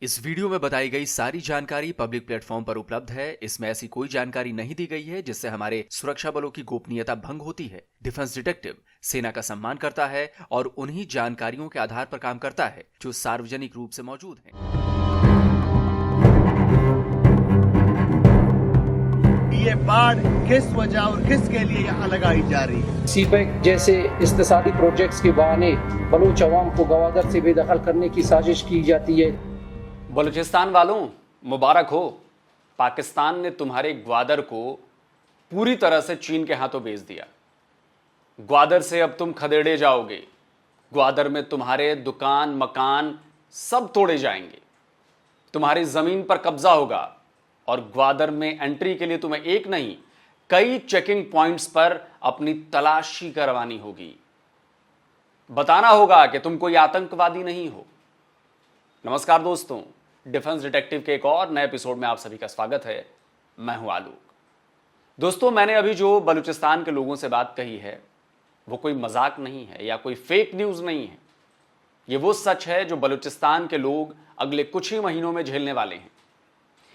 इस वीडियो में बताई गई सारी जानकारी पब्लिक प्लेटफॉर्म पर उपलब्ध है। इसमें ऐसी कोई जानकारी नहीं दी गई है जिससे हमारे सुरक्षा बलों की गोपनीयता भंग होती है। डिफेंस डिटेक्टिव सेना का सम्मान करता है और उन्हीं जानकारियों के आधार पर काम करता है जो सार्वजनिक रूप से मौजूद हैं। ये बाढ़ किस वजह और किसके लिए यहाँ लगाई जा रही है? सीपैक जैसे इक्तिसादी प्रोजेक्ट्स के बहाने बलूच अवाम को गवादर से बेदखल करने की साजिश की जाती है। बलूचिस्तान वालों, मुबारक हो। पाकिस्तान ने तुम्हारे ग्वादर को पूरी तरह से चीन के हाथों बेच दिया। ग्वादर से अब तुम खदेड़े जाओगे। ग्वादर में तुम्हारे दुकान मकान सब तोड़े जाएंगे। तुम्हारी जमीन पर कब्जा होगा और ग्वादर में एंट्री के लिए तुम्हें एक नहीं कई चेकिंग पॉइंट्स पर अपनी तलाशी करवानी होगी। बताना होगा कि तुम कोई आतंकवादी नहीं हो। नमस्कार दोस्तों, डिफेंस डिटेक्टिव के एक और नए एपिसोड में आप सभी का स्वागत है। मैं हूं आलोक। दोस्तों, मैंने अभी जो बलूचिस्तान के लोगों से बात कही है वो कोई मजाक नहीं है या कोई फेक न्यूज नहीं है। ये वो सच है जो बलूचिस्तान के लोग अगले कुछ ही महीनों में झेलने वाले हैं।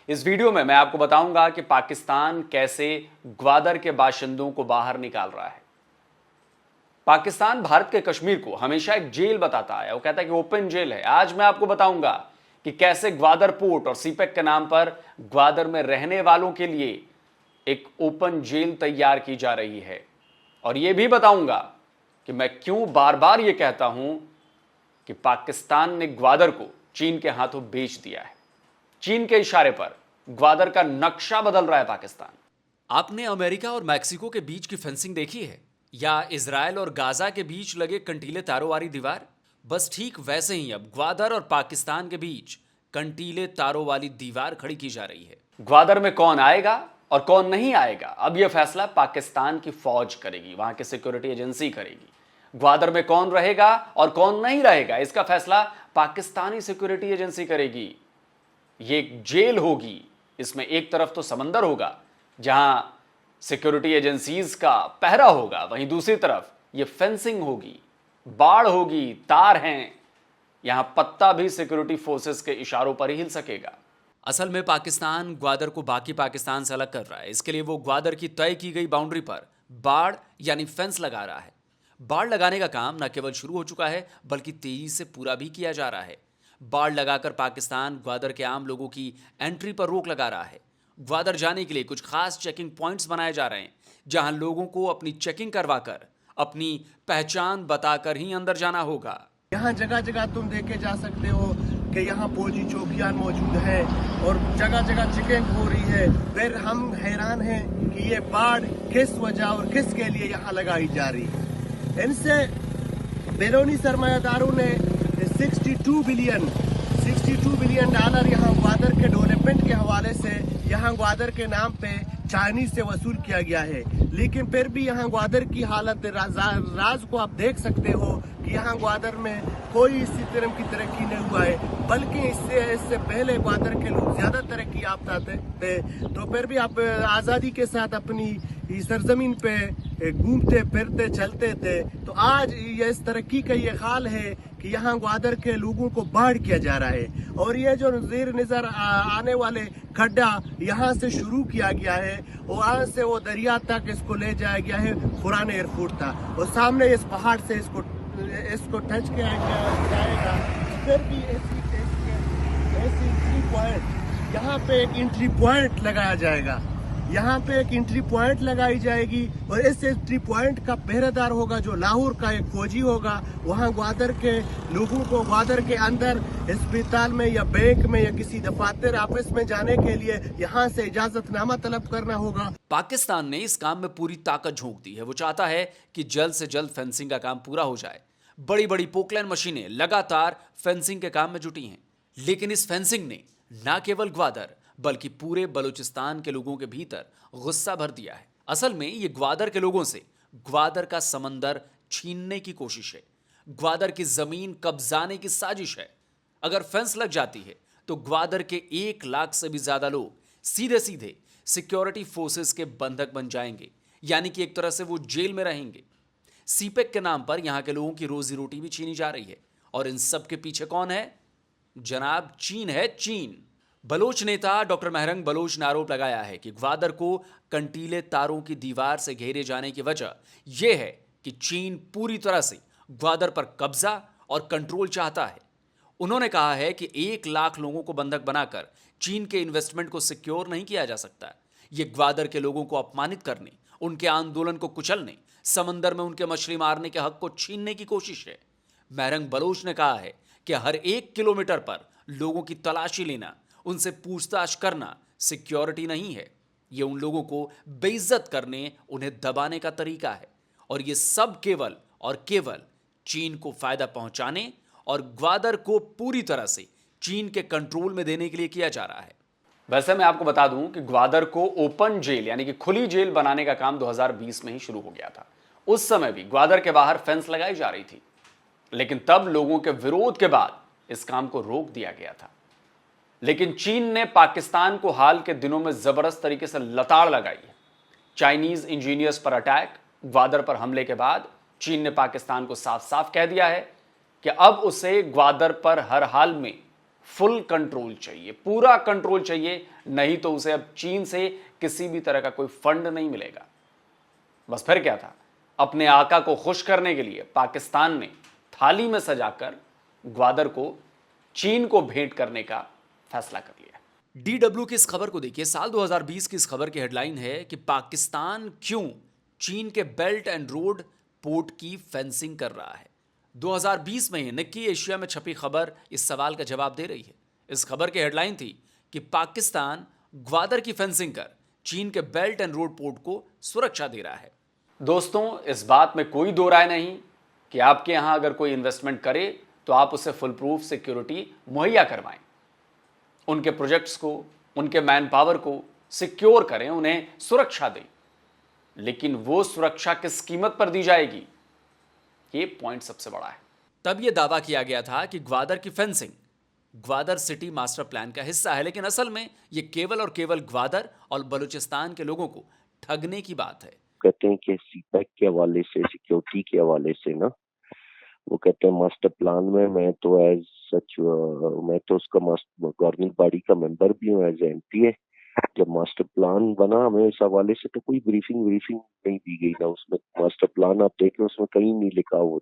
इस वीडियो में मैं आपको बताऊंगा कि पाकिस्तान कैसे ग्वादर के बाशिंदों को बाहर निकाल रहा है। पाकिस्तान भारत के कश्मीर को हमेशा एक जेल बताता है। वो कहता है कि ओपन जेल है। आज मैं आपको बताऊंगा कि कैसे ग्वादर पोर्ट और सीपैक के नाम पर ग्वादर में रहने वालों के लिए एक ओपन जेल तैयार की जा रही है। और यह भी बताऊंगा कि मैं क्यों बार बार यह कहता हूं कि पाकिस्तान ने ग्वादर को चीन के हाथों बेच दिया है। चीन के इशारे पर ग्वादर का नक्शा बदल रहा है पाकिस्तान। आपने अमेरिका और मैक्सिको के बीच की फेंसिंग देखी है या इजराइल और गाजा के बीच लगे कंटीले तारों वाली दीवार? बस ठीक वैसे ही अब ग्वादर और पाकिस्तान के बीच कंटीले तारों वाली दीवार खड़ी की जा रही है। ग्वादर में कौन आएगा और कौन नहीं आएगा, अब यह फैसला पाकिस्तान की फौज करेगी, वहां की सिक्योरिटी एजेंसी करेगी। ग्वादर में कौन रहेगा और कौन नहीं रहेगा, इसका फैसला पाकिस्तानी सिक्योरिटी एजेंसी करेगी। ये एक जेल होगी। इसमें एक तरफ तो समंदर होगा जहां सिक्योरिटी एजेंसीज का पहरा होगा, वहीं दूसरी तरफ ये फेंसिंग होगी, बाढ़ होगी, तार हैं। यहां पत्ता भी सिक्योरिटी फोर्सेस के इशारों पर ही हिल सकेगा। असल में पाकिस्तान ग्वादर को बाकी पाकिस्तान से अलग कर रहा है। इसके लिए वो ग्वादर की तय की गई बाउंड्री पर बाड़ यानी फेंस लगा रहा है। बाड़ लगाने का काम न केवल शुरू हो चुका है बल्कि तेजी से पूरा भी किया जा रहा है। बाड़ लगाकर पाकिस्तान ग्वादर के आम लोगों की एंट्री पर रोक लगा रहा है। ग्वादर जाने के लिए कुछ खास चेकिंग पॉइंट्स बनाए जा रहे हैं जहां लोगों को अपनी चेकिंग करवाकर अपनी पहचान बताकर ही अंदर जाना होगा। यहाँ जगह जगह तुम देखे जा सकते हो कि यहाँ फौजी चौकियां मौजूद है और जगह जगह चेकिंग हो रही है। फिर हम हैरान हैं कि ये बाढ़ किस वजह और किसके लिए यहाँ लगाई जा रही है। इनसे बैरूनी सरमायादारों ने 62 बिलियन डॉलर यहाँ ग्वादर के डेवलपमेंट के हवाले से यहाँ ग्वादर के नाम पे चाइनीज से वसूल किया गया है। लेकिन फिर भी यहाँ ग्वादर की हालत राज को आप देख सकते हो कि यहाँ ग्वादर में कोई इसी तरह की तरक्की नहीं हुआ है, बल्कि इससे पहले ग्वादर के लोग ज्यादा तरक्की याफ्ता थे। तो फिर भी आप आज़ादी के साथ अपनी सरजमीन पे घूमते फिरते चलते थे। तो आज ये इस तरक्की का ये हाल है कि यहाँ ग्वादर के लोगों को बाढ़ किया जा रहा है। और ये जो नज़ीर नज़र आने वाले खड्डा यहाँ से शुरू किया गया है और वहाँ से वो दरिया तक इसको ले जाया गया है। पुराने एयरपोर्ट था और सामने इस पहाड़ से इसको टच किया जाएगा। फिर भी ऐसी एंट्री पॉइंट यहाँ पे एक एंट्री पॉइंट लगाया जाएगा। यहाँ पे एक एंट्री पॉइंट लगाई जाएगी और इस एंट्री पॉइंट का पहरेदार होगा जो लाहौर का एक फौजी होगा। वहाँ ग्वादर के लोगों को ग्वादर के अंदर अस्पताल में या बैंक में या किसी दफातर ऑफिस में जाने के लिए यहाँ से इजाजतनामा तलब करना होगा। पाकिस्तान ने इस काम में पूरी ताकत झोंक दी है। वो चाहता है कि जल्द से जल्द फेंसिंग का काम पूरा हो जाए। बड़ी बड़ी पोकलैंड मशीनें लगातार फेंसिंग के काम में जुटी हैं। लेकिन इस फेंसिंग ने न केवल ग्वादर बल्कि पूरे बलूचिस्तान के लोगों के भीतर गुस्सा भर दिया है। असल में ये ग्वादर के लोगों से ग्वादर का समंदर छीनने की कोशिश है, ग्वादर की जमीन कब्जाने की साजिश है। अगर फेंस लग जाती है तो ग्वादर के 1 लाख से भी ज्यादा लोग सीधे सीधे सिक्योरिटी फोर्सेस के बंधक बन जाएंगे, यानी कि एक तरह से वो जेल में रहेंगे। सीपैक के नाम पर यहां के लोगों की रोजी रोटी भी छीनी जा रही है। और इन सब के पीछे कौन है? जनाब चीन है चीन। बलोच नेता डॉक्टर महरंग बलोच ने आरोप लगाया है कि ग्वादर को कंटीले तारों की दीवार से घेरे जाने की वजह यह है कि चीन पूरी तरह से ग्वादर पर कब्जा और कंट्रोल चाहता है। उन्होंने कहा है कि 1 लाख लोगों को बंधक बनाकर चीन के इन्वेस्टमेंट को सिक्योर नहीं किया जा सकता। ये ग्वादर के लोगों को अपमानित करने, उनके आंदोलन को कुचलने, समंदर में उनके मछली मारने के हक को छीनने की कोशिश है। महरंग बलोच ने कहा है कि हर 1 किलोमीटर पर लोगों की तलाशी लेना, उनसे पूछताछ करना सिक्योरिटी नहीं है। यह उन लोगों को बेइज्जत करने, उन्हें दबाने का तरीका है और यह सब केवल और केवल चीन को फायदा पहुंचाने और ग्वादर को पूरी तरह से चीन के कंट्रोल में देने के लिए किया जा रहा है। वैसे मैं आपको बता दूं कि ग्वादर को ओपन जेल यानी कि खुली जेल बनाने का काम 2020 में ही शुरू हो गया था। उस समय भी ग्वादर के बाहर फेंस लगाई जा रही थी, लेकिन तब लोगों के विरोध के बाद इस काम को रोक दिया गया था। लेकिन चीन ने पाकिस्तान को हाल के दिनों में जबरदस्त तरीके से लताड़ लगाई है। चाइनीज इंजीनियर्स पर अटैक, ग्वादर पर हमले के बाद चीन ने पाकिस्तान को साफ साफ कह दिया है कि अब उसे ग्वादर पर हर हाल में फुल कंट्रोल चाहिए, पूरा कंट्रोल चाहिए, नहीं तो उसे अब चीन से किसी भी तरह का कोई फंड नहीं मिलेगा। बस फिर क्या था, अपने आका को खुश करने के लिए पाकिस्तान ने थाली में सजाकर ग्वादर को चीन को भेंट करने का फैसला कर लिया। DW की इस खबर को देखिए। साल 2020 की इस खबर की हेडलाइन है कि पाकिस्तान क्यों चीन के बेल्ट एंड रोड पोर्ट की फेंसिंग कर रहा है। 2020 में निक्की एशिया में छपी खबर इस सवाल का जवाब दे रही है। इस खबर की हेडलाइन थी कि पाकिस्तान ग्वादर की फेंसिंग कर चीन के बेल्ट एंड रोड पोर्ट को सुरक्षा दे रहा है। दोस्तों, इस बात में कोई दो राय नहीं कि आपके यहां अगर कोई इन्वेस्टमेंट करे तो आप उसे फुल प्रूफ सिक्योरिटी मुहैया करवाएं, उनके प्रोजेक्ट्स को, उनके मैन पावर को सिक्योर करें, उन्हें सुरक्षा दें। लेकिन वो सुरक्षा किस कीमत पर दी जाएगी, ये पॉइंट सबसे बड़ा है। तब यह दावा किया गया था कि ग्वादर की fencing Gwadar city master plan का हिस्सा है, लेकिन असल में यह केवल और केवल ग्वादर और बलूचिस्तान के लोगों को ठगने की बात है। कहते हैं कि सीपैक के हवाले से, सिक्योरिटी के हवाले से ना, वो कहते हैं मास्टर प्लान में मैं तो एज सच, मैं तो उसका गवर्निंग बॉडी का मेंबर भी हूँ एज एमपीए। जब मास्टर प्लान बना, हमें इस हवाले से तो कोई ब्रीफिंग नहीं दी गई ना। उसमें मास्टर प्लान आप देखें, उसमें कहीं नहीं लिखा, वो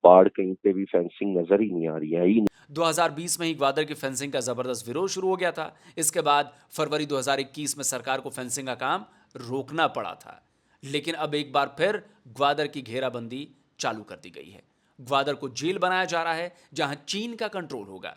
बाढ़ कहीं पे भी फेंसिंग नजर ही नहीं आ रही है ही नहीं। 2020 में ही ग्वादर की फेंसिंग का जबरदस्त विरोध शुरू हो गया था। इसके बाद फरवरी 2021 में सरकार को फेंसिंग का काम रोकना पड़ा था। लेकिन अब एक बार फिर ग्वादर की घेराबंदी चालू कर दी गई है। ग्वादर को जेल बनाया जा रहा है जहां चीन का कंट्रोल होगा।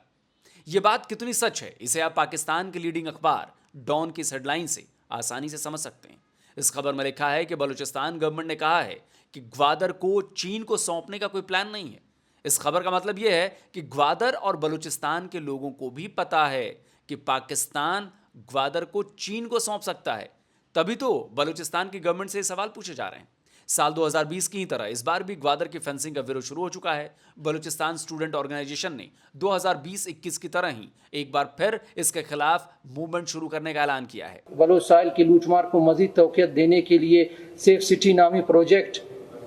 यह बात कितनी सच है, इसे आप पाकिस्तान के लीडिंग अखबार डॉन की हेडलाइन से आसानी से समझ सकते हैं। इस खबर में लिखा है कि बलूचिस्तान गवर्नमेंट ने कहा है कि ग्वादर को चीन को सौंपने का कोई प्लान नहीं है। इस खबर का मतलब यह है कि ग्वादर और बलूचिस्तान के लोगों को भी पता है कि पाकिस्तान ग्वादर को चीन को सौंप सकता है। तभी तो बलूचिस्तान की गवर्नमेंट से सवाल पूछे जा रहे हैं। साल 2020 की ही तरह इस बार भी ग्वादर की फेंसिंग का विरोध शुरू हो चुका है। बलूचिस्तान स्टूडेंट ऑर्गेनाइजेशन ने 2020-21 की तरह ही एक बार फिर इसके खिलाफ मूवमेंट शुरू करने का ऐलान किया है। बलोच साहिल की लूटमार को मजीद तौक़ीयत देने के लिए सेफ सिटी नामी प्रोजेक्ट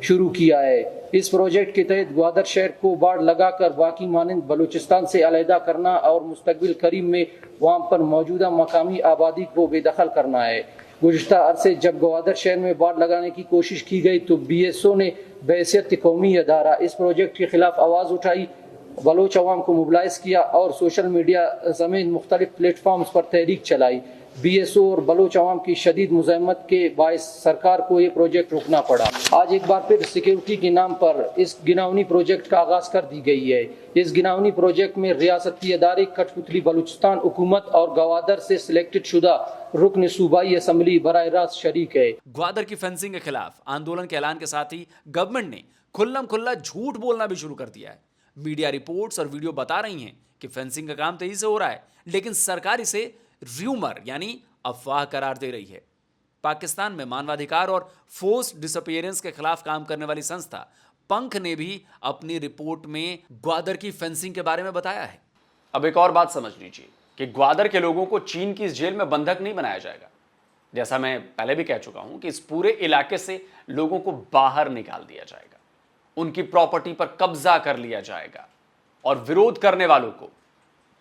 शुरू किया है। इस प्रोजेक्ट के तहत ग्वादर शहर को बाढ़ लगाकर बाकी मानंद बलूचिस्तान से अलहदा करना और मुस्तकबिल करीब में वहाँ पर मौजूदा मकामी आबादी को बेदखल करना है। गुज़िश्ता अरसे जब ग्वादर शहर में बाढ़ लगाने की कोशिश की गई तो BSO ने बहैसियत कौमी अदारा इस प्रोजेक्ट के खिलाफ आवाज़ उठाई, बलोच अवाम को मोबिलाइज किया और सोशल मीडिया समेत मुख्तलिफ प्लेटफॉर्म्स पर तहरीक चलाई। BSO और बलोच अवाम की शदीद मुज़ाहमत के बायस सरकार को ये प्रोजेक्ट रोकना पड़ा। आज एक बार फिर सिक्योरिटी के नाम पर इस गिनावनी प्रोजेक्ट का आगाज़ कर दी गई है। इस गिनावनी प्रोजेक्ट में रियासती अदारे कठपुतली बलूचिस्तान हुकूमत और ग्वादर से सिलेक्टेड शुदा रुकन सूबाई असम्बली बराह रास्त शरीक है। ग्वादर की फेंसिंग के खिलाफ आंदोलन के ऐलान के साथ ही गवर्नमेंट ने खुल्लम खुल्ला झूठ बोलना भी शुरू कर दिया है। मीडिया रिपोर्ट्स और वीडियो बता रही हैं कि फेंसिंग का काम तेजी से हो रहा है, लेकिन सरकार इसे र्यूमर यानी अफवाह करार दे रही है। पाकिस्तान में मानवाधिकार और फोर्स्ड डिसअपीयरेंस के खिलाफ काम करने वाली संस्था पंख ने भी अपनी रिपोर्ट में ग्वादर की फेंसिंग के बारे में बताया है। अब एक और बात समझ लीजिए कि ग्वादर के लोगों को चीन की इस जेल में बंधक नहीं बनाया जाएगा। जैसा मैं पहले भी कह चुका हूं कि इस पूरे इलाके से लोगों को बाहर निकाल दिया जाएगा, उनकी प्रॉपर्टी पर कब्जा कर लिया जाएगा और विरोध करने वालों को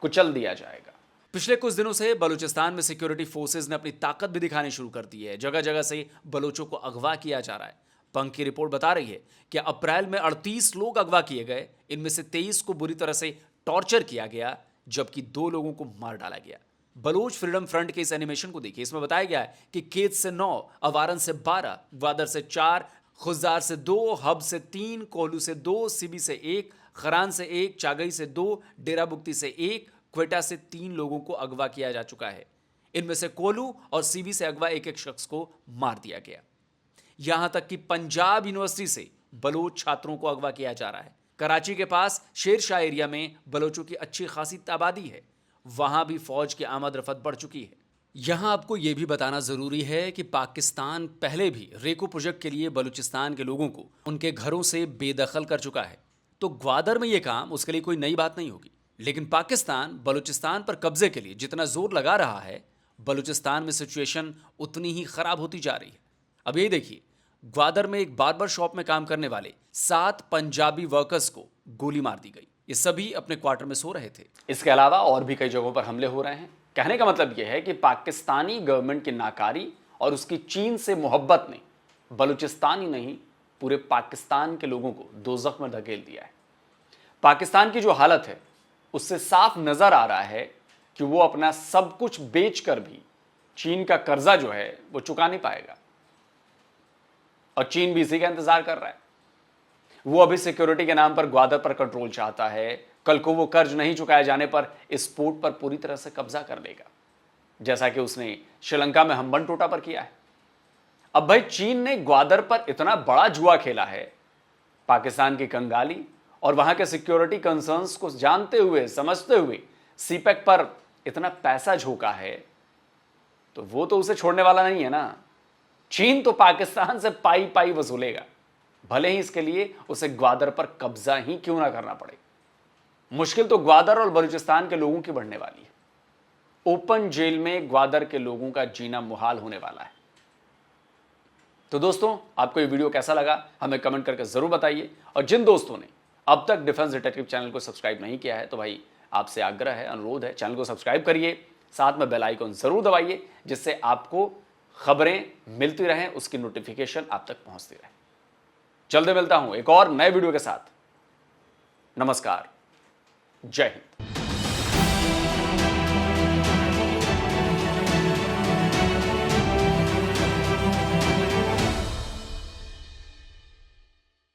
कुचल दिया जाएगा। पिछले कुछ दिनों से बलूचिस्तान में सिक्योरिटी फोर्सेज ने अपनी ताकत भी दिखानी शुरू कर दी है। जगह जगह से बलोचों को अगवा किया जा रहा है। पंख की रिपोर्ट बता रही है कि अप्रैल में 38 लोग अगवा किए गए। इनमें से 23 को बुरी तरह से टॉर्चर किया गया, जबकि 2 लोगों को मार डाला गया। बलोच फ्रीडम फ्रंट के इस एनिमेशन को देखिए। इसमें बताया गया है कि केत से 9, अवारन से 12, ग्वादर से 4, खुजार से 2, हब से 3, कोहलू से 2, सिबी से 1, खरान से 1, चागई से 2, डेराबुक्ती से 1, क्वेटा से 3 लोगों को अगवा किया जा चुका है। इनमें से कोहलू और सीबी से अगवा एक एक शख्स को मार दिया गया। यहां तक कि पंजाब यूनिवर्सिटी से बलोच छात्रों को अगवा किया जा रहा है। कराची के पास शेरशाह एरिया में बलोचों की अच्छी खासी आबादी है। वहां भी फौज की आमद रफत बढ़ चुकी है। यहां आपको यह भी बताना जरूरी है कि पाकिस्तान पहले भी रेको प्रोजेक्ट के लिए बलूचिस्तान के लोगों को उनके घरों से बेदखल कर चुका है। तो ग्वादर में यह काम उसके लिए कोई नई बात नहीं होगी। लेकिन पाकिस्तान बलूचिस्तान पर कब्जे के लिए जितना जोर लगा रहा है, बलूचिस्तान में सिचुएशन उतनी ही खराब होती जा रही है। अब यही देखिए, ग्वादर में एक बार्बर शॉप में काम करने वाले 7 पंजाबी वर्कर्स को गोली मार दी गई। ये सभी अपने क्वार्टर में सो रहे थे। इसके अलावा और भी कई जगहों पर हमले हो रहे हैं। कहने का मतलब यह है कि पाकिस्तानी गवर्नमेंट की नाकारी और उसकी चीन से मोहब्बत ने बलूचिस्तान ही नहीं, पूरे पाकिस्तान के लोगों को दोज़ख में धकेल दिया है। पाकिस्तान की जो हालत है उससे साफ नजर आ रहा है कि वो अपना सब कुछ बेचकर भी चीन का कर्जा जो है वो चुका नहीं पाएगा, और चीन भी इसी का इंतजार कर रहा है। वो अभी सिक्योरिटी के नाम पर ग्वादर पर कंट्रोल चाहता है। कल को वो कर्ज नहीं चुकाए जाने पर इस पोर्ट पर पूरी तरह से कब्जा कर लेगा, जैसा कि उसने श्रीलंका में हम्बनटोटा पर किया है। अब भाई, चीन ने ग्वादर पर इतना बड़ा जुआ खेला है, पाकिस्तान की कंगाली और वहां के सिक्योरिटी कंसर्न्स को जानते हुए समझते हुए सीपेक पर इतना पैसा झोंका है, तो वो तो उसे छोड़ने वाला नहीं है ना। चीन तो पाकिस्तान से पाई पाई वसूलेगा, भले ही इसके लिए उसे ग्वादर पर कब्जा ही क्यों ना करना पड़े। मुश्किल तो ग्वादर और बलूचिस्तान के लोगों की बढ़ने वाली है। ओपन जेल में ग्वादर के लोगों का जीना मुहाल होने वाला है। तो दोस्तों, आपको ये वीडियो कैसा लगा हमें कमेंट करके जरूर बताइए। और जिन दोस्तों ने अब तक डिफेंस डिटेक्टिव चैनल को सब्सक्राइब नहीं किया है, तो भाई आपसे आग्रह है, अनुरोध है, चैनल को सब्सक्राइब करिए, साथ में बेल आइकन जरूर दबाइए, जिससे आपको खबरें मिलती रहें, उसकी नोटिफिकेशन आप तक पहुंचती रहे। जल्दी मिलता हूं एक और नए वीडियो के साथ। नमस्कार, जय हिंद।